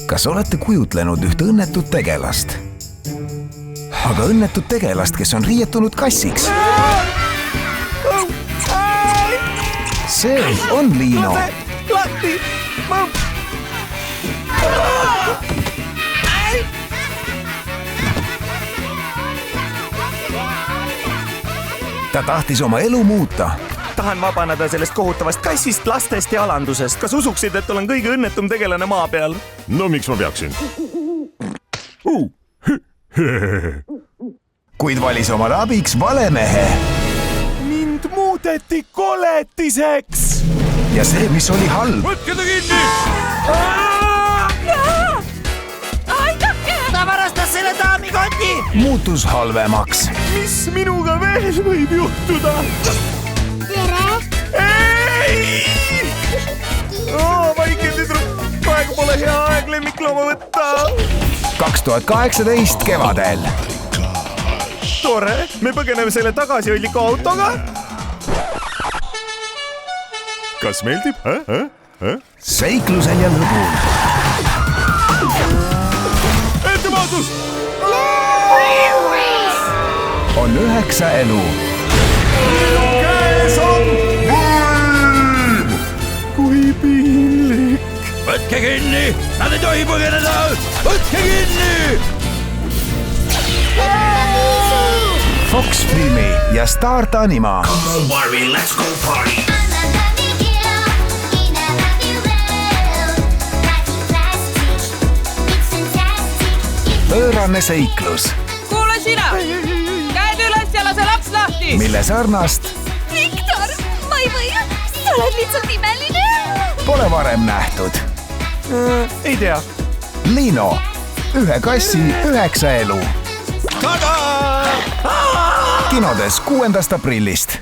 Kas olete kujutlenud ühte õnnetut tegelast? Aga õnnetut tegelast, kes on riietunud kassiks. See on Liino. Ta tahtis oma elu muuta. Tahan vabaneda sellest kohutavast kassist, lastest ja alandusest. Kas usuksid, et olen kõige õnnetum tegelane maa peal? No miks ma peaksin? Kuid valis omale abiks valemehe. Mind muudeti koletiseks! Ja see, mis oli halb, Võtke ta kinni! Aidake! Ta varastas selle daami koti! muutus halvemaks. Mis minuga veel võib juhtuda? Tere! Ei! Vaikel tüdruk, praegu pole hea aeg lemmiklooma võtta. 2018 kevadel. Tore, me põgeneme selle tagasihoidliku autoga. Kas meeldib? Seiklusel ja lõbul. Ettevaatus! On 9 elu. Käes on võim! Kui piinlik. Võtke kinni! Nad ei tohi põgeneda! Võtke kinni! Fox Filmi ja Start Anima. Come on, Barbie, let's go party. Pöörane seiklus, Kuule sina! Käed üles ja lase laps lahti! mille sarnast Viktor, ma ei või! Sa oled lihtsalt imeline! pole varem nähtud. Ei tea. Liino, 1 kassi, 9 elu. Tada! Kinodes 6. aprillist.